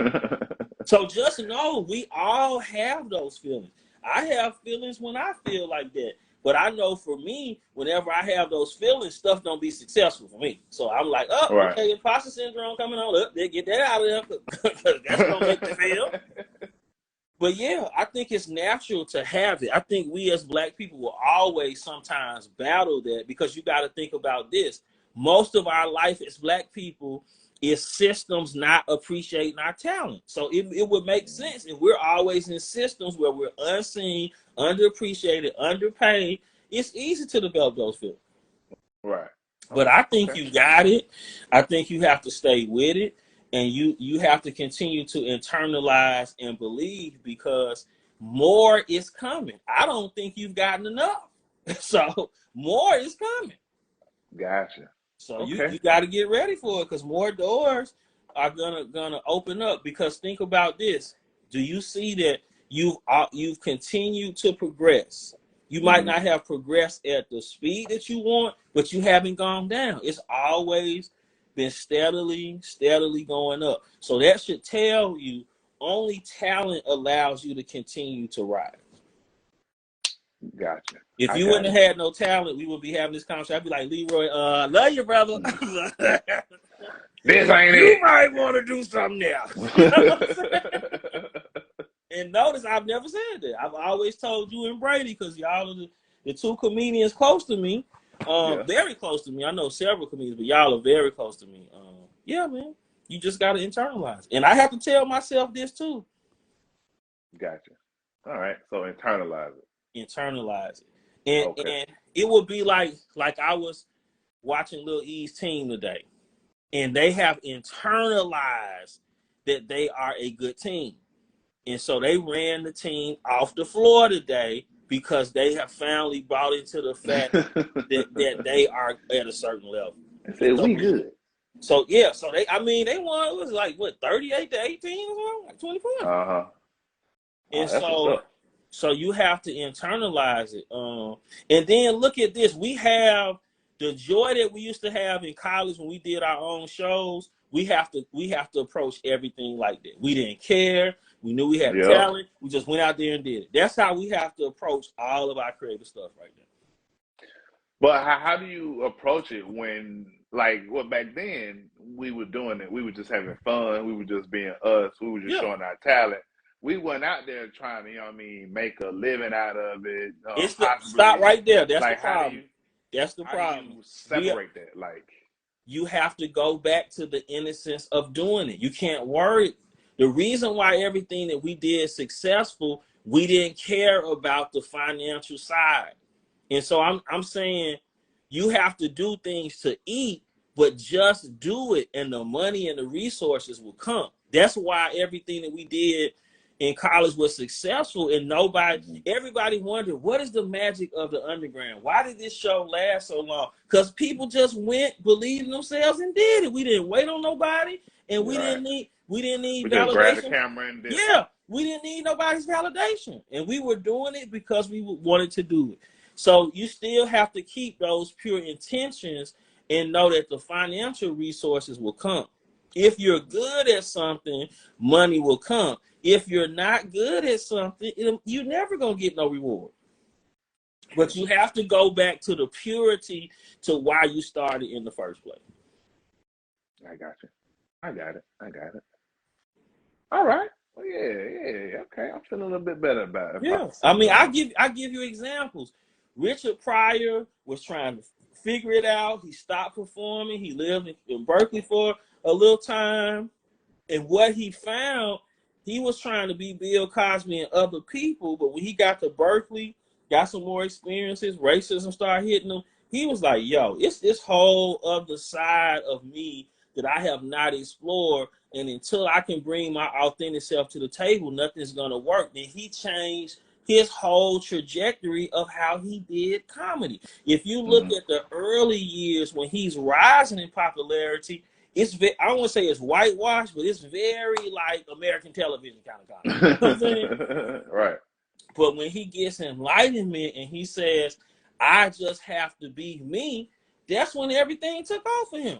So just know we all have those feelings. I have feelings when I feel like that. But I know for me, whenever I have those feelings, stuff don't be successful for me. So I'm like, oh, Right. okay, imposter syndrome coming on up. They get that out of there because that's gonna make me feel. But yeah, I think it's natural to have it. I think we as Black people will always sometimes battle that, because you got to think about this. Most of our life as Black people is systems not appreciating our talent. So it would make sense if we're always in systems where we're unseen, underappreciated, underpaid. It's easy to develop those feelings. Right. But Okay. I think you got it. I think you have to stay with it, and you have to continue to internalize and believe, because more is coming. I don't think you've gotten enough. So more is coming. Gotcha. So Okay. you got to get ready for it, because more doors are gonna open up. Because think about this: do you see that you've continued to progress? You might not have progressed at the speed that you want, but you haven't gone down. It's always been steadily going up. So that should tell you only talent allows you to continue to rise. Gotcha. If I you got wouldn't it. have had no talent, we would be having this conversation. I'd be like, Leroy, love you, brother. This ain't You it. might want to do something else. You know what I'm saying? And notice I've never said that. I've always told you and Brady, because y'all are the two comedians close to me, Yeah. very close to me. I know several comedians, but y'all are very close to me. Yeah, man, you just got to internalize. And I have to tell myself this too. Gotcha. All right. So internalize it. Internalize it. Okay. And it would be like I was watching Lil E's team today, and they have internalized that they are a good team. And so they ran the team off the floor today, because they have finally bought into the fact that they are at a certain level. I said So, we good. yeah, so they won. It was like what, 38-18 or something, like 24. Uh-huh. And That's what's up. so you have to internalize it. And then look at this. We have the joy that we used to have in college when we did our own shows. We have to approach everything like that. We didn't care. We knew we had Yep. talent. We just went out there and did it. That's how we have to approach all of our creative stuff right now. But how do you approach it when, like, well, back then we were doing it. We were just having fun. We were just being us. We were just Yeah. showing our talent. We weren't out there trying to, you know what I mean, make a living out of it. It's the stop Possibly, right there. That's the like, problem. That's the how do problem. you separate that? Like, You have to go back to the innocence of doing it. You can't worry. The reason why everything that we did successful, we didn't care about the financial side. And so I'm saying you have to do things to eat, but just do it, and the money and the resources will come. That's why everything that we did in college was successful, and everybody wondered, what is the magic of the underground? Why did this show last so long? Because people just went, believed in themselves, and did it. We didn't wait on nobody, and we right. didn't need We just grabbed the validation. camera and did it. Yeah, we didn't need nobody's validation, and we were doing it because we wanted to do it. So you still have to keep those pure intentions and know that the financial resources will come. If you're good at something, money will come. If you're not good at something, you're never going to get no reward. But you have to go back to the purity to why you started in the first place. I got you. I got it. All right. Well, yeah. Okay. I'm feeling a little bit better about it. Yeah. I mean, I give you examples. Richard Pryor was trying to figure it out. He stopped performing. He lived in Berkeley for a little time. And what he found, he was trying to be Bill Cosby and other people, but when he got to Berkeley, got some more experiences, racism started hitting him, he was like, yo, it's this whole other side of me that I have not explored, and until I can bring my authentic self to the table, nothing's going to work. Then he changed his whole trajectory of how he did comedy. If you look at the early years when he's rising in popularity, I don't want to say it's whitewashed, but it's very like American television kind of comedy. You know what I'm saying? Right. But when he gets enlightenment and he says, I just have to be me, that's when everything took off for him.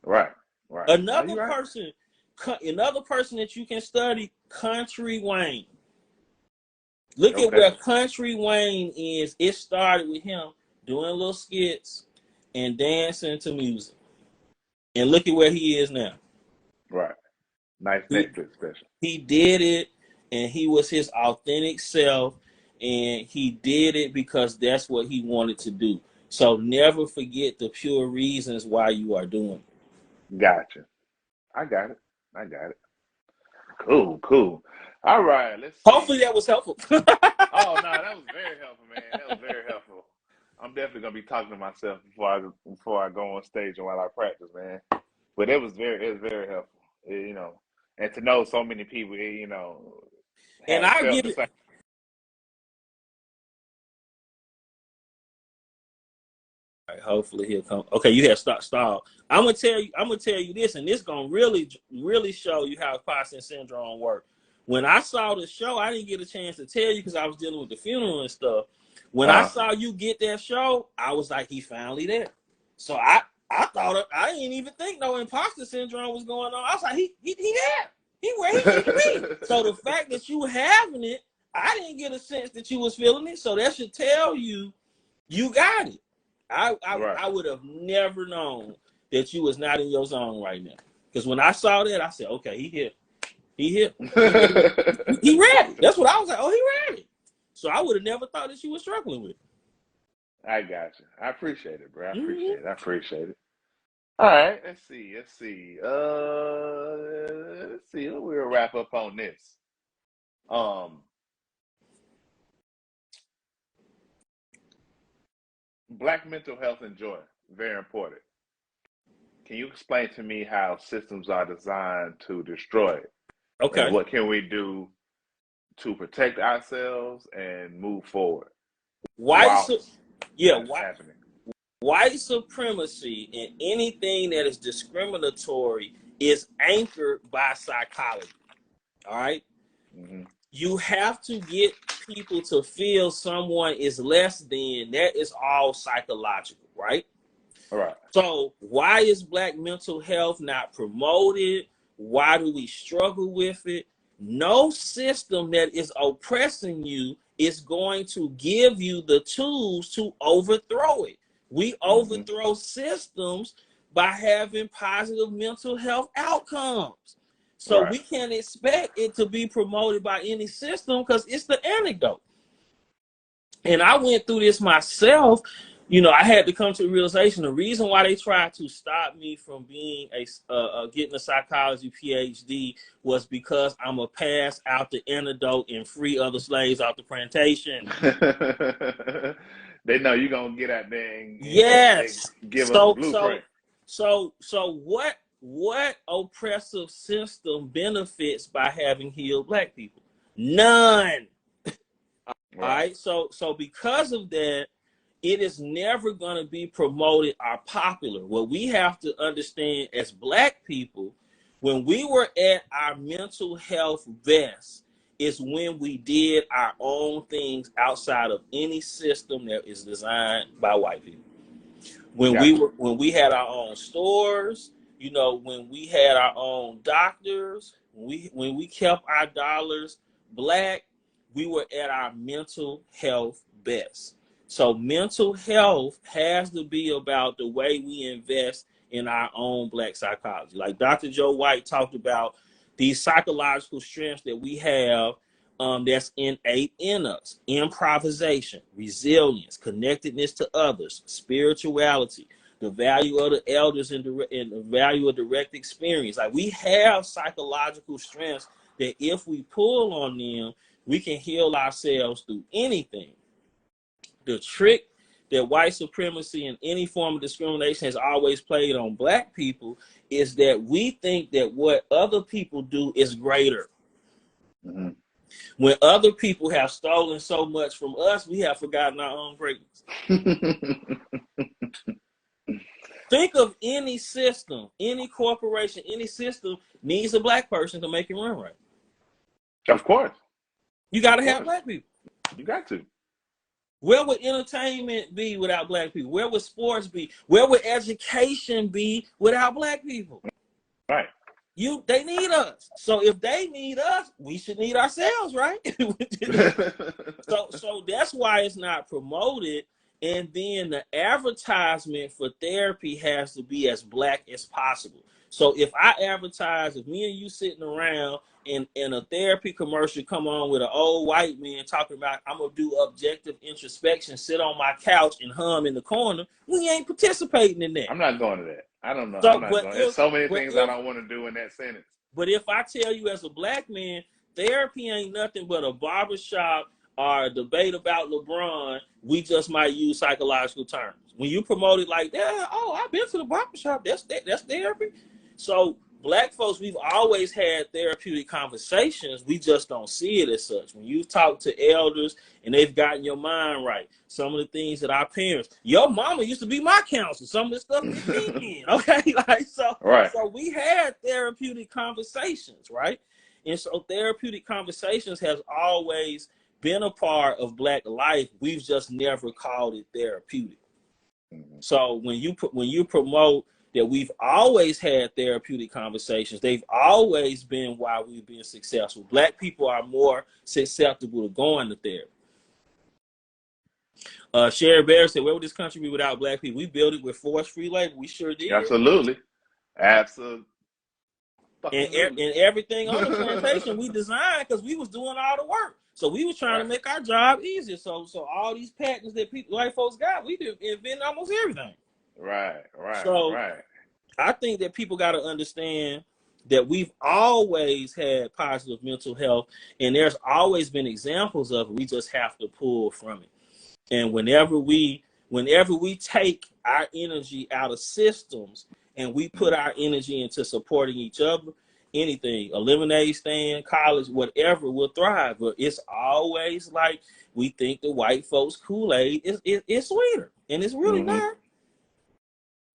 Right. Another person that you can study, Country Wayne. Look at Okay. where Country Wayne is. It started with him doing little skits and dancing to music. And look at where he is now. Right. Nice He Netflix special. he did it, and he was his authentic self, and he did it because that's what he wanted to do. So never forget the pure reasons why you are doing it. Gotcha. I got it. I got it. Cool, cool. All right, let's Hopefully see. that was helpful. Oh no, that was very helpful, man. That was very helpful. I'm definitely gonna be talking to myself before I go on stage and while I practice, man. But it was very helpful, you know, and to know so many people, you know, And have I'll felt give the it. same. All right, hopefully he'll come. Okay, you have stall. I'm gonna tell you. I'm gonna tell you this, and this gonna really show you how imposter syndrome works. When I saw the show, I didn't get a chance to tell you because I was dealing with the funeral and stuff. When I Uh, saw you get that show, I was like, he finally there. So I thought I didn't even think no imposter syndrome was going on. I was like, he there. He where he need to be. So the fact that you having it, I didn't get a sense that you was feeling it. So that should tell you you got it. right. I would have never known that you was not in your zone right now. Because when I saw that, I said, okay, he here. He here. He ready. That's what I was like. Oh, he ready. So I would have never thought that you was struggling with it. I got you. I appreciate it, bro. I Mm-hmm. appreciate it. I appreciate it. All right, let's see. Let's see. Let's see. We'll wrap up on this. Um, Black mental health and joy, very important. Can you explain to me how systems are designed to destroy it? And Okay. what can we do to protect ourselves and move forward White, while su- yeah, that's happening? white supremacy and anything that is discriminatory is anchored by psychology. All right. Hmm. You have to get people to feel someone is less than. That is all psychological, right? All right. So why is black mental health not promoted? Why do we struggle with it? No system that is oppressing you is going to give you the tools to overthrow it. We Hmm. overthrow systems by having positive mental health outcomes. So Right. we can't expect it to be promoted by any system because it's the antidote. And I went through this myself. You know, I had to come to the realization the reason why they tried to stop me from being getting a psychology PhD was because I'm a pass out the antidote and free other slaves out the plantation. They know you're gonna get out there and Yes. give us the So so blueprint. so what oppressive system benefits by having healed black people? None. All Right. right. So because of that, it is never going to be promoted or popular. What we have to understand as black people, when we were at our mental health best, is when we did our own things outside of any system that is designed by white people. Gotcha. When we had our own stores, you know, when we had our own doctors, when we kept our dollars black, we were at our mental health best. So mental health has to be about the way we invest in our own black psychology. Like Dr. Joe White talked about these psychological strengths that we have, that's innate in us: improvisation, resilience, connectedness to others, spirituality, the value of the elders, and the value of direct experience. Like we have psychological strengths that if we pull on them, we can heal ourselves through anything. The trick that white supremacy and any form of discrimination has always played on black people is that we think that what other people do is greater. Hmm. When other people have stolen so much from us, we have forgotten our own greatness. Think of any system, any corporation, any system needs a black person to make it run right. Of course. You got Of to have course. black people. You got to. Where would entertainment be without black people? Where would sports be? Where would education be without black people? Right. They need us. So if they need us, we should need ourselves, right? So that's why it's not promoted. And then the advertisement for therapy has to be as black as possible. So if I advertise, if me and you sitting around and a therapy commercial come on with an old white man talking about I'm gonna do objective introspection, sit on my couch and hum in the corner, we ain't participating in that. I'm not going to that. I don't know. So, I'm not going. There's so many things I don't want to do in that sentence. But if I tell you as a black man, therapy ain't nothing but a barbershop or a debate about LeBron, we just might use psychological terms. When you promote it like that, oh, I've been to the barbershop, that's therapy. So black folks, we've always had therapeutic conversations. We just don't see it as such. When you talk to elders and they've gotten your mind right, some of the things that our parents, your mama used to be my counselor, some of the stuff we did, okay? Like, so we had therapeutic conversations, right? And so therapeutic conversations has always been a part of black life. We've just never called it therapeutic. So when you promote that we've always had therapeutic conversations, they've always been why we've been successful. Black people are more susceptible to going to therapy. Sherry Bear said, where would this country be without black people? We built it with force-free labor. We sure did. Absolutely. And everything on the plantation we designed because we was doing all the work. So we was trying to make our job easier. So all these patents that white folks got, we did invent almost everything. Right. I think that people got to understand that we've always had positive mental health, and there's always been examples of it. We just have to pull from it. And whenever we take our energy out of systems and we put our energy into supporting each other, anything, a lemonade stand, college, whatever, will thrive. But it's always like we think the white folks Kool-Aid is sweeter, and it's really not.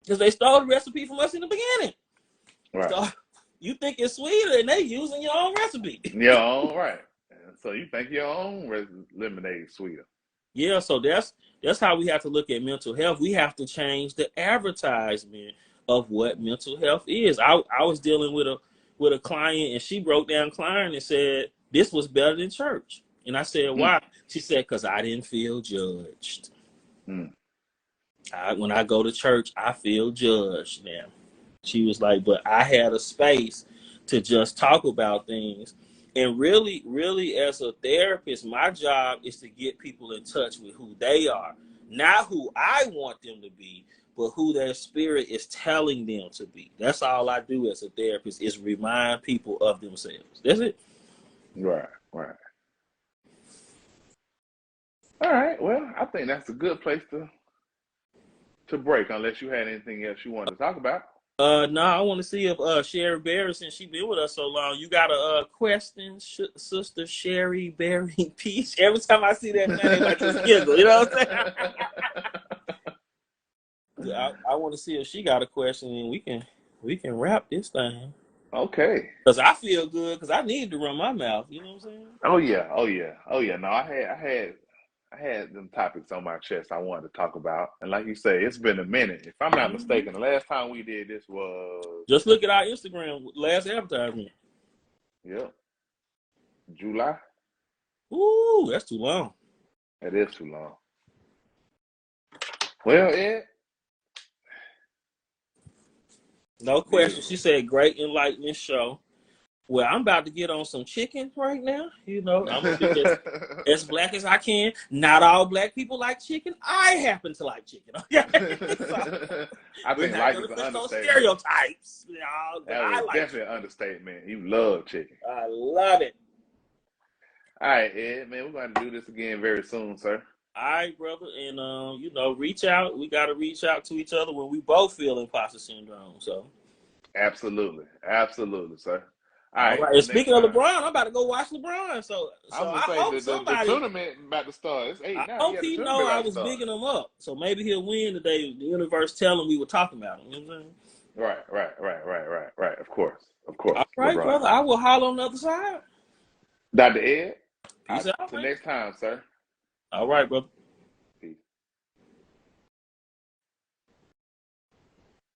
Because they stole the recipe from us in the beginning. Right. So you think it's sweeter, and they using your own recipe. Your own, right. So you think your own lemonade is sweeter. Yeah, so that's how we have to look at mental health. We have to change the advertisement of what mental health is. I was dealing with a client, and she broke down crying and said, this was better than church. And I said, why? She said, because I didn't feel judged. When I go to church, I feel judged now. She was like, but I had a space to just talk about things. And really, really, as a therapist, my job is to get people in touch with who they are. Not who I want them to be, but who their spirit is telling them to be. That's all I do as a therapist, is remind people of themselves. That's it. Right. All right. Well, I think that's a good place to break, unless you had anything else you wanted to talk about. No, I want to see if Sherry Berry, since she been with us so long, you got a question, Sister Sherry Berry Peach. Every time I see that name, I just giggle. You know what I'm saying? I want to see if she got a question, and we can wrap this thing. Okay. Because I feel good, because I need to run my mouth. You know what I'm saying? Oh yeah. No, I had them topics on my chest I wanted to talk about. And like you say, it's been a minute. If I'm not mistaken, the last time we did this was... Just look at our Instagram, last advertisement. Yep. July. Ooh, that's too long. That is too long. Well, Ed. No question. She said, great enlightening show. Well, I'm about to get on some chicken right now. You know, I'm going to be as black as I can. Not all black people like chicken. I happen to like chicken. Okay? So, I think like is an understatement. Stereotypes. You know, that was definitely an understatement. You love chicken. I love it. All right, Ed, man, we're going to do this again very soon, sir. All right, brother. And, you know, reach out. We got to reach out to each other when we both feel imposter syndrome. So. Absolutely, sir. All right. And speaking of LeBron, I'm about to go watch LeBron. So I hope the tournament about to start. It's 8 now. I hope he know I was bigging him up. So maybe he'll win today. The universe tell him we were talking about him. You know what I'm saying? Right. Of course. All right, LeBron. Brother. I will holler on the other side. Dr. Ed. Peace out, till next time, sir. All right, brother.